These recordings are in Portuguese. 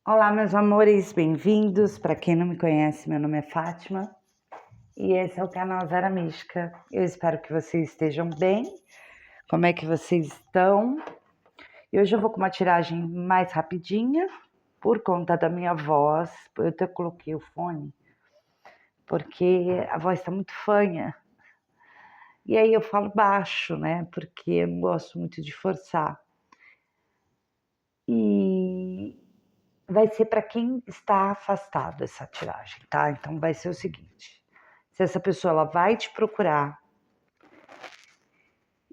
Olá, meus amores, bem-vindos. Para quem não me conhece, meu nome é Fátima e esse é o canal Zara Mística. Eu espero que vocês estejam bem. Como é que vocês estão? E hoje eu vou com uma tiragem mais rapidinha por conta da minha voz. Eu até coloquei o fone porque a voz está muito fanha. E aí eu falo baixo, né? Porque eu não gosto muito de forçar. E vai ser para quem está afastado essa tiragem, tá? Então vai ser o seguinte: se essa pessoa ela vai te procurar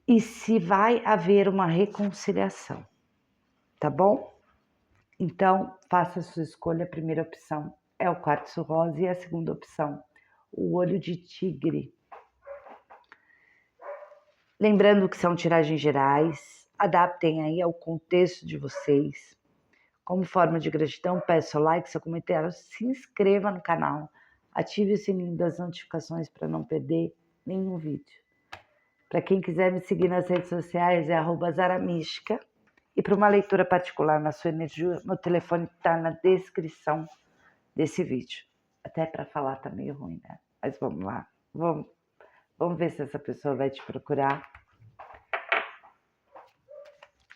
e se vai haver uma reconciliação, tá bom? Então faça a sua escolha. A primeira opção é o quartzo rosa e a segunda opção, o olho de tigre. Lembrando que são tiragens gerais, adaptem aí ao contexto de vocês. Como forma de gratidão, peço seu like, seu comentário, se inscreva no canal, ative o sininho das notificações para não perder nenhum vídeo. Para quem quiser me seguir nas redes sociais é @zaramística. E para uma leitura particular na sua energia, meu telefone está na descrição desse vídeo. Até para falar tá meio ruim, né? Mas vamos lá, vamos ver se essa pessoa vai te procurar.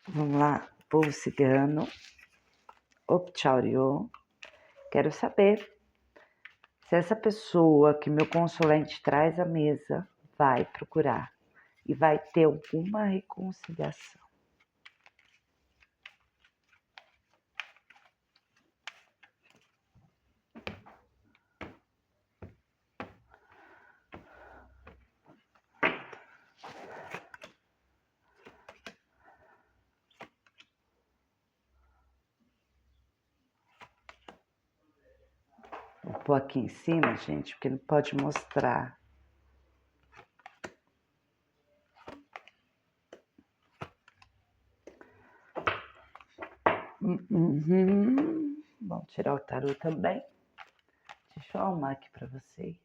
Vamos lá, povo cigano. Opchauriô. Quero saber se essa pessoa que meu consulente traz à mesa vai procurar e vai ter alguma reconciliação. Vou pôr aqui em cima, gente, porque não pode mostrar. Vamos tirar o tarô também. Deixa eu arrumar aqui para vocês.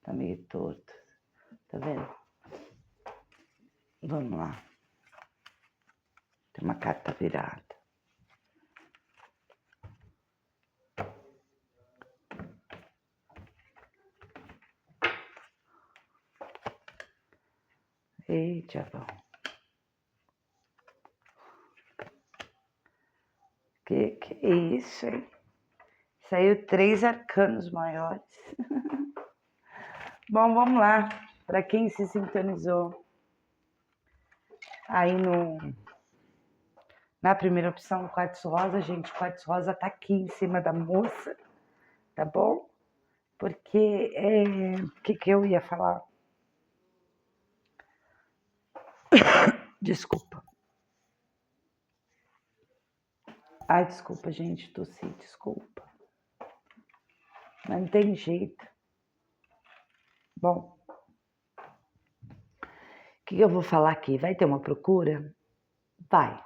Tá meio torto. Tá vendo? Vamos lá. Tem uma carta virada. Eita, bom. Que é isso, hein? Saiu 3 arcanos maiores. Bom, vamos lá. Para quem se sintonizou aí na primeira opção, o quartzo rosa, gente, o quartzo rosa tá aqui em cima da moça, tá bom? Porque, o que eu ia falar? Desculpa. Ai, desculpa, gente, tossi, desculpa. Mas não tem jeito. Bom, o que eu vou falar aqui? Vai ter uma procura? Vai.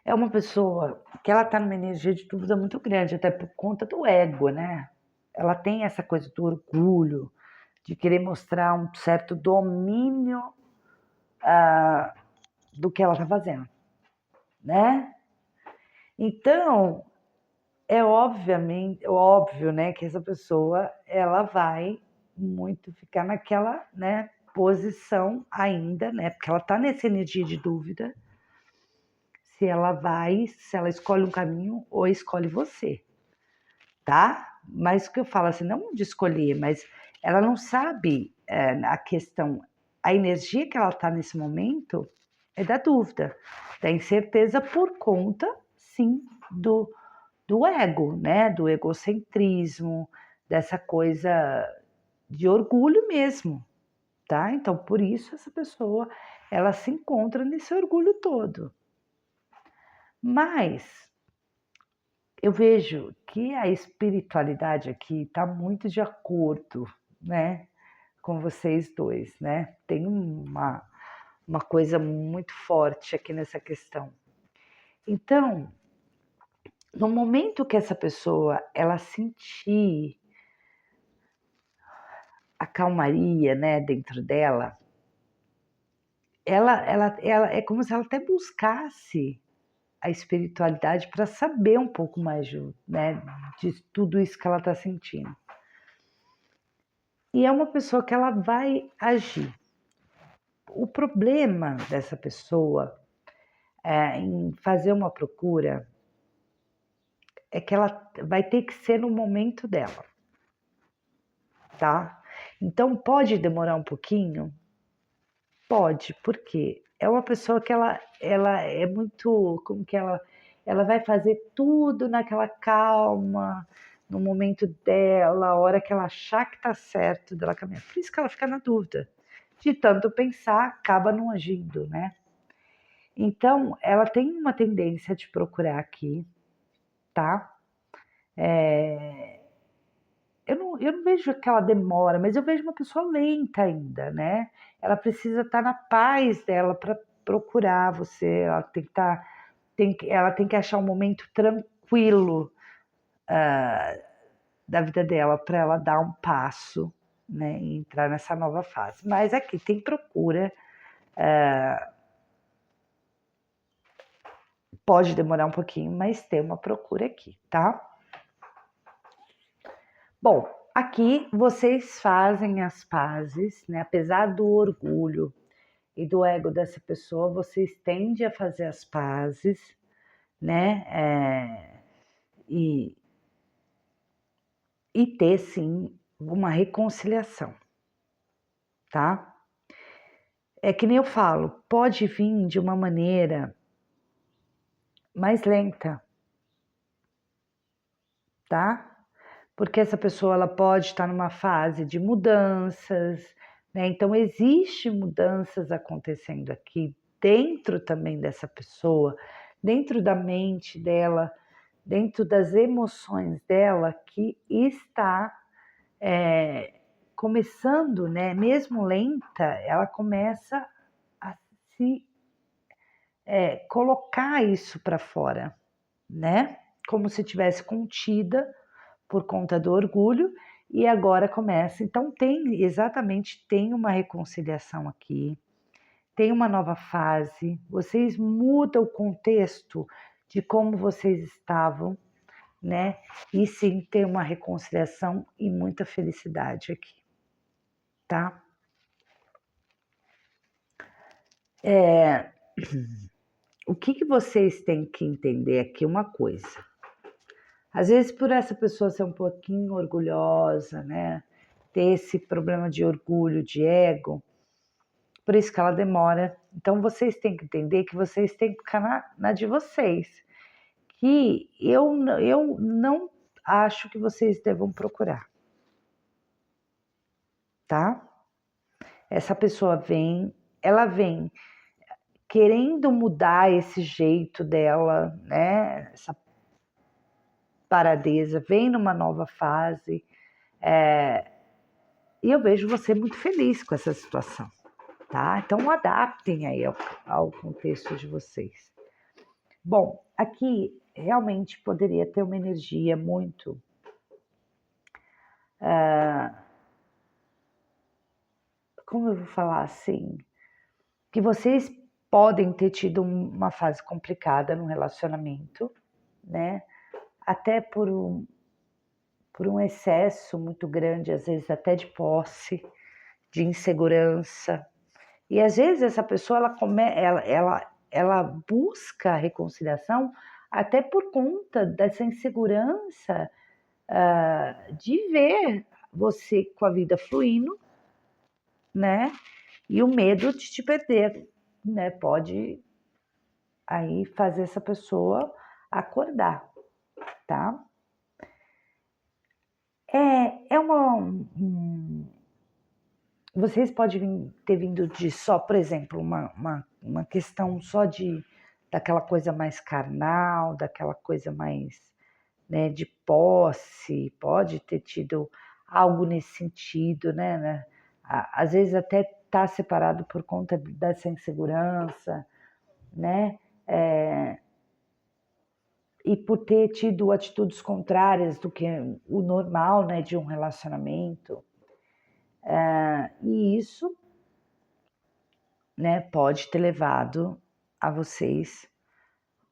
É uma pessoa que ela tá numa energia de dúvida muito grande, até por conta do ego, né? Ela tem essa coisa do orgulho, de querer mostrar um certo domínio do que ela tá fazendo, né? Então, é óbvio, né, que essa pessoa ela vai muito ficar naquela, né, posição ainda, né, porque ela tá nessa energia de dúvida se ela escolhe um caminho ou escolhe você, tá? Mas o que eu falo assim, não de escolher, mas ela não sabe a questão, a energia que ela tá nesse momento é da dúvida, da incerteza por conta, sim, do ego, né? Do egocentrismo, dessa coisa de orgulho mesmo, tá? Então, por isso essa pessoa, ela se encontra nesse orgulho todo. Mas eu vejo que a espiritualidade aqui está muito de acordo, né? Com vocês dois, né? Tem uma coisa muito forte aqui nessa questão. Então, no momento que essa pessoa ela sentir a calmaria, né, dentro dela, ela é como se ela até buscasse a espiritualidade para saber um pouco mais né, de tudo isso que ela está sentindo. E é uma pessoa que ela vai agir. O problema dessa pessoa em fazer uma procura é que ela vai ter que ser no momento dela, tá? Então pode demorar um pouquinho? Pode, porque é uma pessoa que ela é muito, como que ela vai fazer tudo naquela calma, no momento dela, a hora que ela achar que tá certo dela caminhar. Por isso que ela fica na dúvida. De tanto pensar, acaba não agindo, né? Então, ela tem uma tendência de procurar aqui, tá? Eu não vejo aquela demora, mas eu vejo uma pessoa lenta ainda, né? Ela precisa estar na paz dela para procurar você, ela tem que estar, ela tem que achar um momento tranquilo da vida dela para ela dar um passo, né? E entrar nessa nova fase. Mas aqui tem procura, pode demorar um pouquinho, mas tem uma procura aqui, tá? Bom, aqui vocês fazem as pazes, né? Apesar do orgulho e do ego dessa pessoa, vocês tendem a fazer as pazes, né? E ter, sim, uma reconciliação, tá? É que nem eu falo, pode vir de uma maneira mais lenta, tá? Porque essa pessoa ela pode estar numa fase de mudanças, né? Então existe mudanças acontecendo aqui dentro também dessa pessoa, dentro da mente dela, dentro das emoções dela que está começando, né? Mesmo lenta, ela começa a se colocar isso para fora, né? Como se tivesse contida por conta do orgulho e agora começa. Então tem uma reconciliação aqui, tem uma nova fase, vocês mudam o contexto de como vocês estavam, né? E sim, tem uma reconciliação e muita felicidade aqui, tá? O que vocês têm que entender aqui uma coisa. Às vezes, por essa pessoa ser um pouquinho orgulhosa, né? Ter esse problema de orgulho, de ego, por isso que ela demora. Então, vocês têm que entender que vocês têm que ficar na de vocês. Que eu não acho que vocês devam procurar, tá? Essa pessoa ela vem querendo mudar esse jeito dela, né? Essa paradeza, vem numa nova fase. E eu vejo você muito feliz com essa situação, tá? Então adaptem aí ao contexto de vocês. Bom, aqui realmente poderia ter uma energia muito como eu vou falar assim, que vocês podem ter tido uma fase complicada no relacionamento, né? Até por um excesso muito grande, às vezes até de posse, de insegurança. E às vezes essa pessoa ela busca a reconciliação até por conta dessa insegurança de ver você com a vida fluindo, né? E o medo de te perder, né? Pode aí fazer essa pessoa acordar, tá? É vocês podem ter vindo de só, por exemplo, uma questão só daquela coisa mais carnal, daquela coisa mais, né, de posse, pode ter tido algo nesse sentido, né? Às vezes até tá separado por conta dessa insegurança, né? E por ter tido atitudes contrárias do que o normal, né, de um relacionamento. E isso, né, pode ter levado a vocês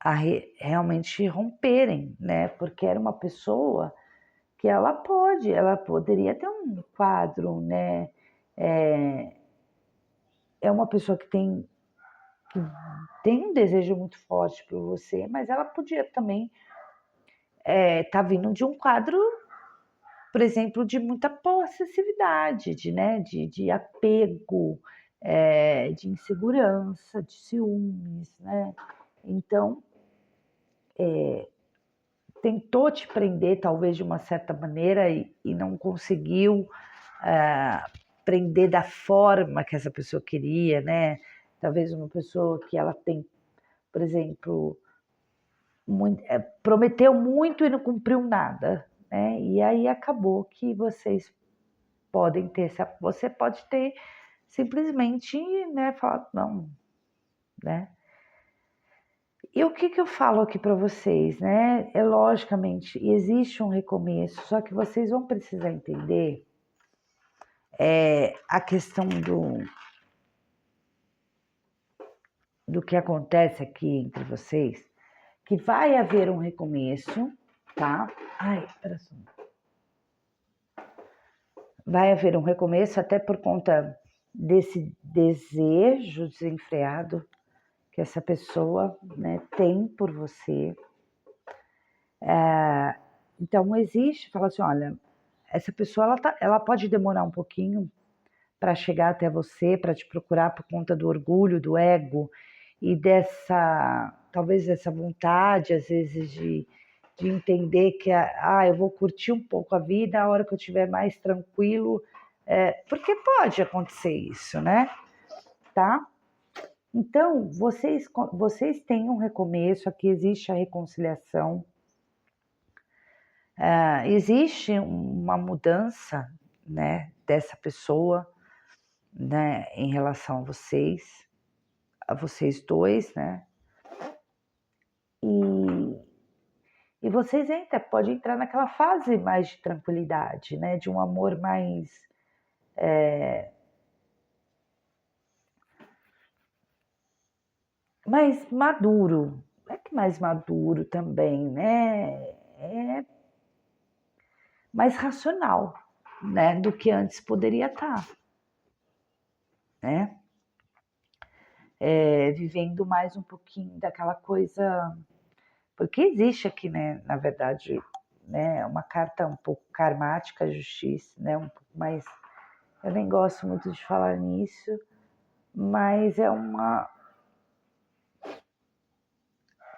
realmente romperem, né? Porque era uma pessoa que ela poderia ter um quadro, né? É uma pessoa que tem um desejo muito forte por você, mas ela podia também estar vindo de um quadro, por exemplo, de muita possessividade, de apego, de insegurança, de ciúmes, né? Então, tentou te prender, talvez de uma certa maneira, e não conseguiu prender da forma que essa pessoa queria, né? Talvez uma pessoa que ela tem, por exemplo, prometeu muito e não cumpriu nada, né? E aí acabou que vocês podem ter, você pode ter simplesmente, né, falado não, né? E o que eu falo aqui para vocês, né? Logicamente, existe um recomeço, só que vocês vão precisar entender a questão do que acontece aqui entre vocês, que vai haver um recomeço, tá? Ai, espera só. Vai haver um recomeço até por conta desse desejo desenfreado que essa pessoa, né, tem por você. Então existe, fala assim, olha, essa pessoa ela pode demorar um pouquinho para chegar até você, para te procurar por conta do orgulho, do ego e talvez dessa vontade, às vezes, de entender que eu vou curtir um pouco a vida a hora que eu estiver mais tranquilo, porque pode acontecer isso, né? Tá? Então, vocês têm um recomeço, aqui existe a reconciliação, existe uma mudança, né, dessa pessoa, né, em relação a vocês dois, né? E vocês podem entrar naquela fase mais de tranquilidade, né? De um amor mais maduro. É que mais maduro também, né? É mais racional, né? Do que antes poderia estar, né? Vivendo mais um pouquinho daquela coisa. Porque existe aqui, né? Na verdade, né? Uma carta um pouco karmática, justiça, né? Um pouco mais. Eu nem gosto muito de falar nisso, mas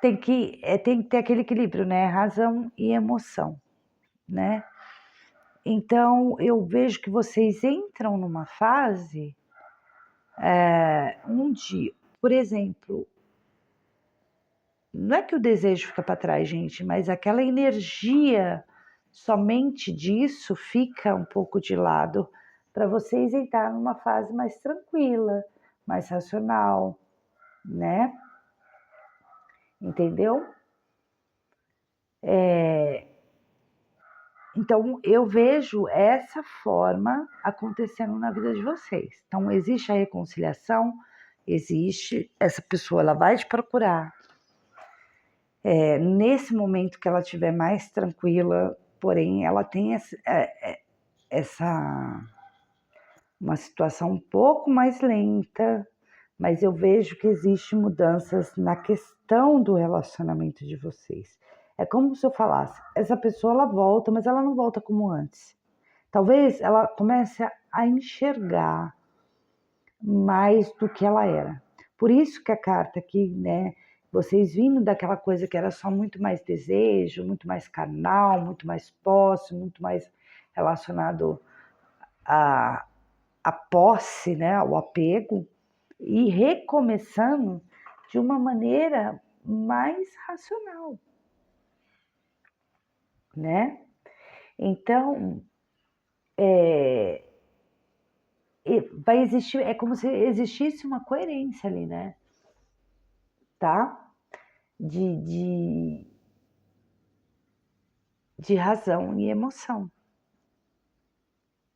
tem que ter aquele equilíbrio, né? Razão e emoção, né? Então, eu vejo que vocês entram numa fase onde, por exemplo, não é que o desejo fica para trás, gente, mas aquela energia somente disso fica um pouco de lado para vocês entrar numa fase mais tranquila, mais racional, né? Entendeu? Então, eu vejo essa forma acontecendo na vida de vocês. Então, existe a reconciliação, existe, essa pessoa ela vai te procurar. Nesse momento que ela estiver mais tranquila, porém, ela tem uma situação um pouco mais lenta, mas eu vejo que existe mudanças na questão do relacionamento de vocês. É como se eu falasse, essa pessoa ela volta, mas ela não volta como antes. Talvez ela comece a enxergar mais do que ela era. Por isso que a carta aqui, né, vocês vindo daquela coisa que era só muito mais desejo, muito mais carnal, muito mais posse, muito mais relacionado à posse, né, ao apego, e recomeçando de uma maneira mais racional, né? Então, vai existir, é como se existisse uma coerência ali, né? Tá? De razão e emoção,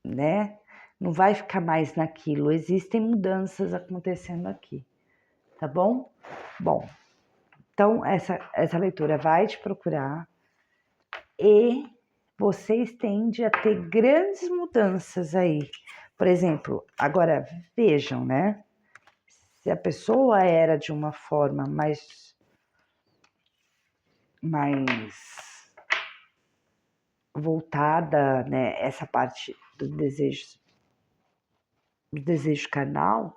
né? Não vai ficar mais naquilo, existem mudanças acontecendo aqui, tá bom? Bom, Então, essa leitura vai te procurar e vocês tendem a ter grandes mudanças aí. Por exemplo, agora vejam, né? Se a pessoa era de uma forma mais voltada, né? Essa parte do desejo carnal,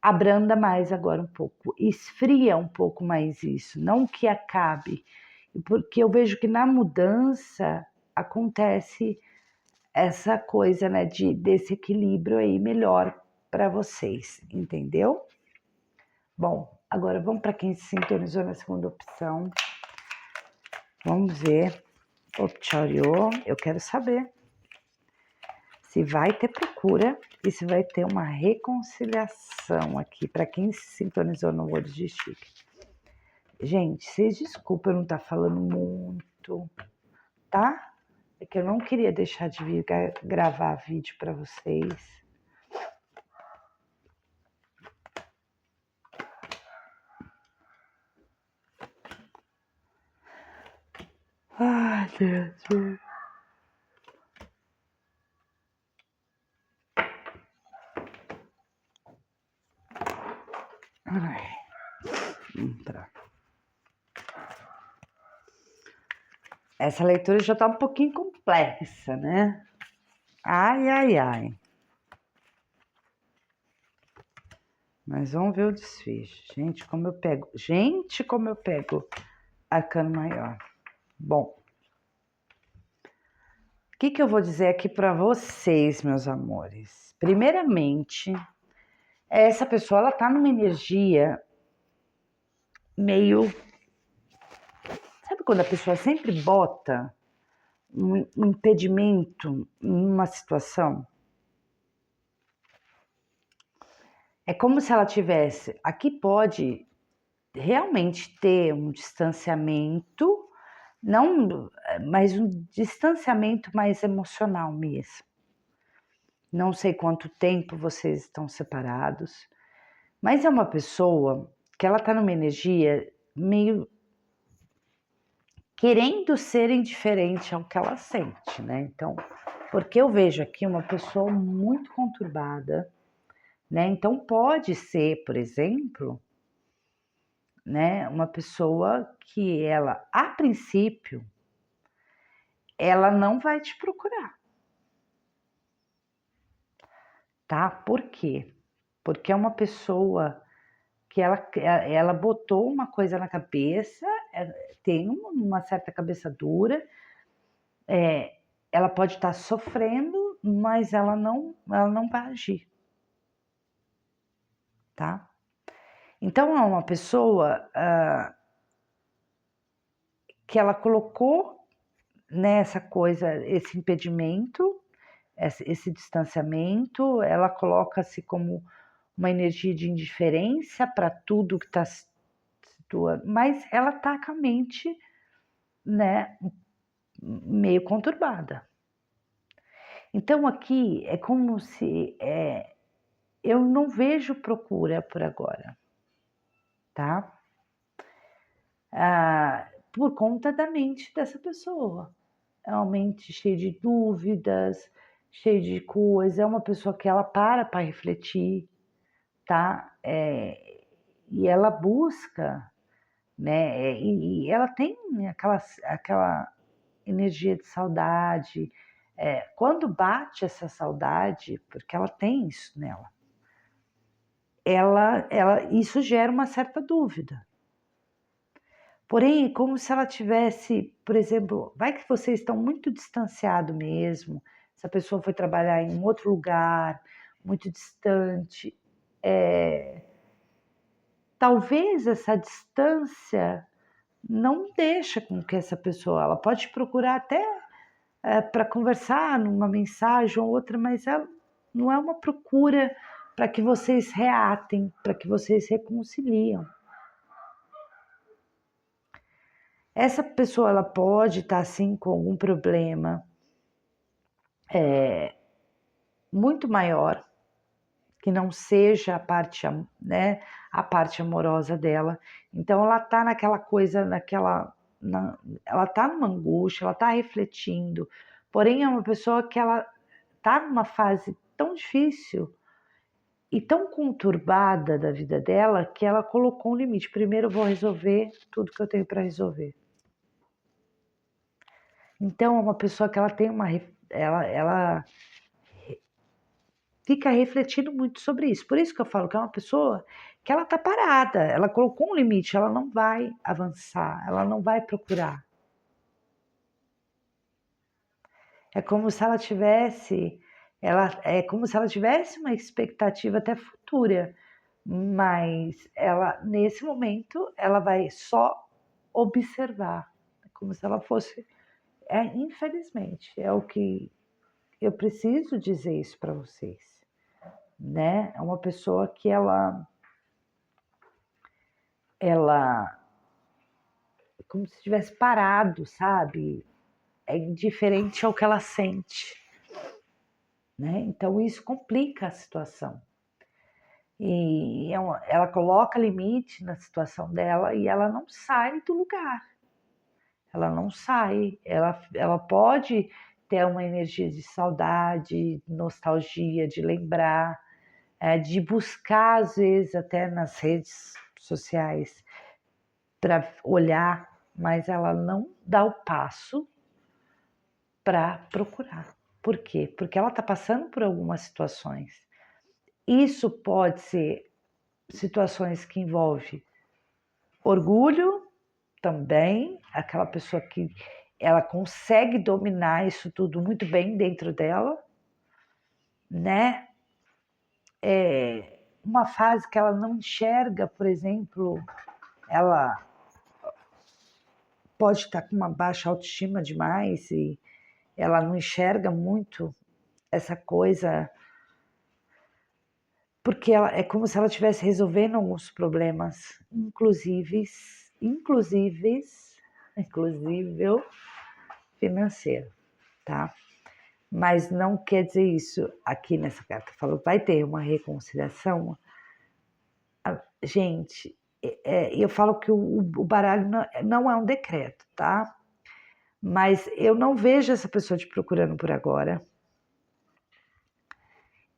abranda mais agora um pouco, esfria um pouco mais isso, não que acabe, porque eu vejo que na mudança acontece essa coisa, né, desse equilíbrio aí melhor para vocês, entendeu? Bom, agora vamos para quem se sintonizou na segunda opção. Vamos ver. Opchario, eu quero saber se vai ter procura e se vai ter uma reconciliação aqui para quem se sintonizou no Olhos de Chique. Gente, vocês desculpem eu não estar falando muito, tá? É que eu não queria deixar de vir gravar vídeo para vocês. Ai, Deus. Ai. Essa leitura já está um pouquinho complexa, né? Ai. Mas vamos ver o desfecho. Gente, como eu pego arcano maior. Bom, o que eu vou dizer aqui para vocês, meus amores? Primeiramente, essa pessoa, ela tá numa energia meio... Sabe quando a pessoa sempre bota um impedimento numa situação? É como se ela tivesse... Aqui pode realmente ter um distanciamento, não, mas um distanciamento mais emocional mesmo. Não sei quanto tempo vocês estão separados, mas é uma pessoa que ela está numa energia meio querendo ser indiferente ao que ela sente, né? Então, porque eu vejo aqui uma pessoa muito conturbada, né? Então pode ser, por exemplo, né, uma pessoa que ela, a princípio, ela não vai te procurar. Tá? Por quê? Porque é uma pessoa que ela botou uma coisa na cabeça, tem uma certa cabeça dura, ela pode estar sofrendo, mas ela não vai agir. Tá? Então é uma pessoa que ela colocou nessa coisa, esse impedimento, esse distanciamento, ela coloca-se como uma energia de indiferença para tudo que está situando, mas ela está com a mente, né, meio conturbada. Então aqui é como se eu não vejo procura por agora, tá? Por conta da mente dessa pessoa. É uma mente cheia de dúvidas, cheia de coisas, é uma pessoa que ela para refletir, tá? E ela busca, né? E ela tem aquela energia de saudade. Quando bate essa saudade, porque ela tem isso nela, isso gera uma certa dúvida. Porém, como se ela tivesse, por exemplo, vai que vocês estão muito distanciados mesmo, essa pessoa foi trabalhar em um outro lugar, muito distante. Talvez essa distância não deixa com que essa pessoa, ela pode procurar até para conversar numa mensagem ou outra, mas ela não é uma procura para que vocês reatem, para que vocês reconciliam. Essa pessoa ela pode estar assim com algum problema muito maior que não seja né, a parte amorosa dela. Então ela tá naquela coisa, ela tá numa angústia, ela tá refletindo, porém é uma pessoa que ela tá numa fase tão difícil e tão conturbada da vida dela que ela colocou um limite. Primeiro eu vou resolver tudo que eu tenho para resolver. Então é uma pessoa que ela tem ela fica refletindo muito sobre isso. Por isso que eu falo que é uma pessoa que ela tá parada, ela colocou um limite, ela não vai avançar, ela não vai procurar. É como se ela tivesse, é como se ela tivesse uma expectativa até futura, mas ela nesse momento ela vai só observar, é como se ela fosse, infelizmente, é o que eu preciso dizer isso para vocês, né? É uma pessoa que ela é como se tivesse parado, sabe? É indiferente ao que ela sente, né? Então isso complica a situação. E ela coloca limite na situação dela e ela não sai do lugar. Ela não sai. Ela pode ter uma energia de saudade, nostalgia, de lembrar, de buscar, às vezes, até nas redes sociais, para olhar, mas ela não dá o passo para procurar. Por quê? Porque ela está passando por algumas situações. Isso pode ser situações que envolvem orgulho também, aquela pessoa que ela consegue dominar isso tudo muito bem dentro dela, né? Uma fase que ela não enxerga, por exemplo, ela pode estar com uma baixa autoestima demais e ela não enxerga muito essa coisa, porque ela, é como se ela estivesse resolvendo alguns problemas, inclusive financeiro, tá? Mas não quer dizer isso aqui nessa carta. Falou, vai ter uma reconciliação. Gente, eu falo que o baralho não é um decreto, tá? Mas eu não vejo essa pessoa te procurando por agora.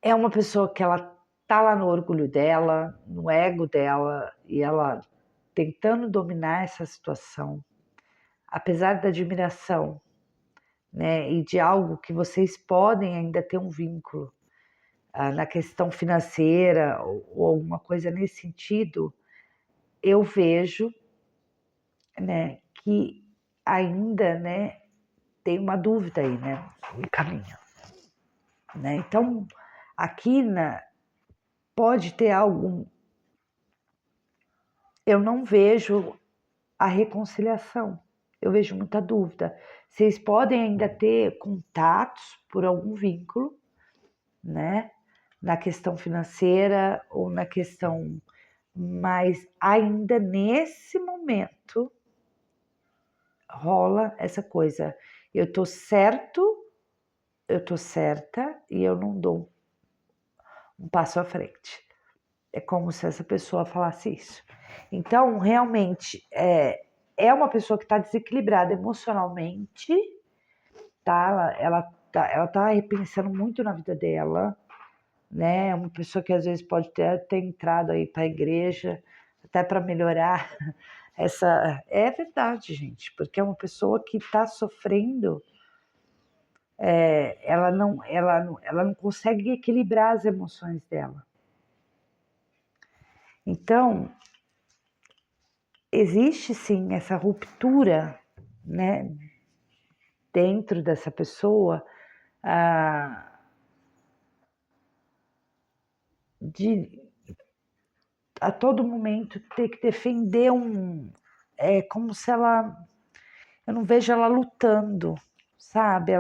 É uma pessoa que ela tá lá no orgulho dela, no ego dela, e ela tentando dominar essa situação, apesar da admiração, né, e de algo que vocês podem ainda ter um vínculo na questão financeira ou alguma coisa nesse sentido, eu vejo, né, que ainda, né, tem uma dúvida aí, né, no caminho, né? Então, aqui pode ter algum, eu não vejo a reconciliação. Eu vejo muita dúvida. Vocês podem ainda ter contatos por algum vínculo, né? Na questão financeira ou na questão, mas ainda nesse momento rola essa coisa. Eu tô certo, eu tô certa e eu não dou um passo à frente. É como se essa pessoa falasse isso. Então, realmente, é uma pessoa que está desequilibrada emocionalmente, tá? Ela tá repensando muito na vida dela, né? É uma pessoa que às vezes pode ter entrado aí para a igreja, até para melhorar essa. É verdade, gente, porque é uma pessoa que está sofrendo, ela não consegue equilibrar as emoções dela. Então, existe sim essa ruptura, né, dentro dessa pessoa, de a todo momento ter que defender é como se ela, eu não vejo ela lutando, sabe?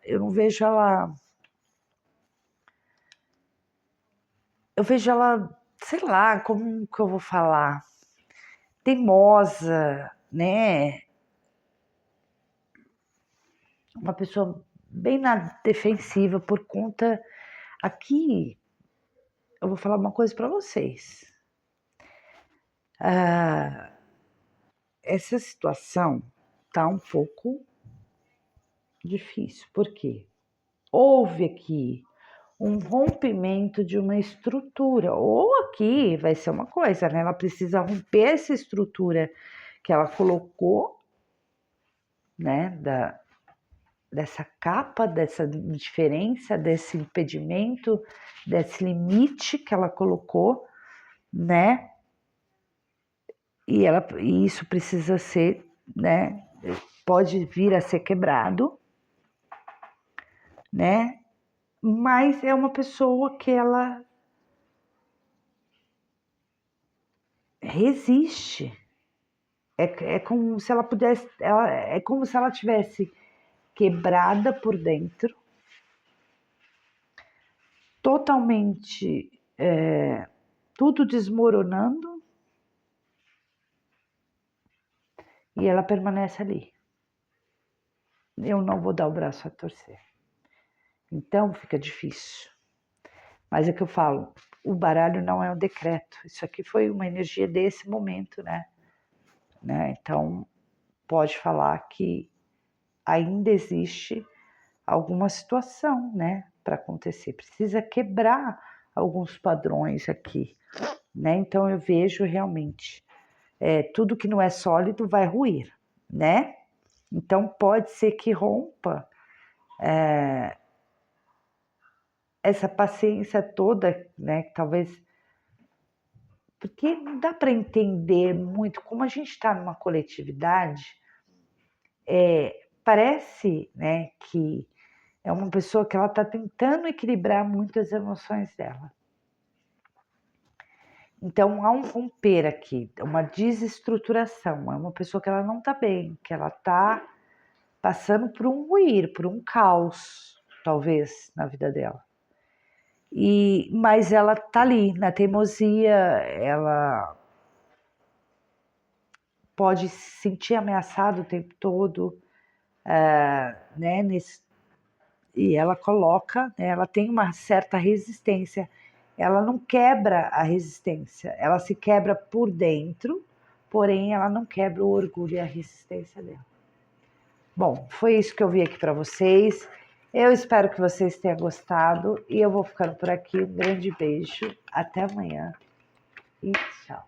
Eu não vejo ela, eu vejo ela, sei lá, como que eu vou falar, teimosa, né? Uma pessoa bem na defensiva por conta aqui eu vou falar uma coisa para vocês. Essa situação tá um pouco difícil. Por quê? Houve aqui um rompimento de uma estrutura, ou aqui vai ser uma coisa, né? Ela precisa romper essa estrutura que ela colocou, né? Dessa capa, dessa diferença, desse impedimento, desse limite que ela colocou, né? E isso precisa ser, né? Pode vir a ser quebrado, né? Mas é uma pessoa que ela resiste. É como se ela pudesse, é como se ela tivesse quebrada por dentro, totalmente tudo desmoronando, e ela permanece ali. Eu não vou dar o braço a torcer. Então fica difícil. Mas é que eu falo, o baralho não é um decreto. Isso aqui foi uma energia desse momento, né? Então pode falar que ainda existe alguma situação, né, para acontecer. Precisa quebrar alguns padrões aqui, né? Então eu vejo realmente tudo que não é sólido vai ruir, né? Então pode ser que rompa essa paciência toda, né? Talvez porque não dá para entender muito como a gente está numa coletividade. Parece, né, que é uma pessoa que ela está tentando equilibrar muito as emoções dela. Então há um romper aqui, uma desestruturação. É uma pessoa que ela não está bem, que ela está passando por um ruir, por um caos, talvez, na vida dela. Mas ela está ali, na teimosia, ela pode se sentir ameaçada o tempo todo, né? E ela coloca, né, ela tem uma certa resistência. Ela não quebra a resistência, ela se quebra por dentro, porém ela não quebra o orgulho e a resistência dela. Bom, foi isso que eu vi aqui para vocês. Eu espero que vocês tenham gostado e eu vou ficando por aqui. Um grande beijo, até amanhã e tchau.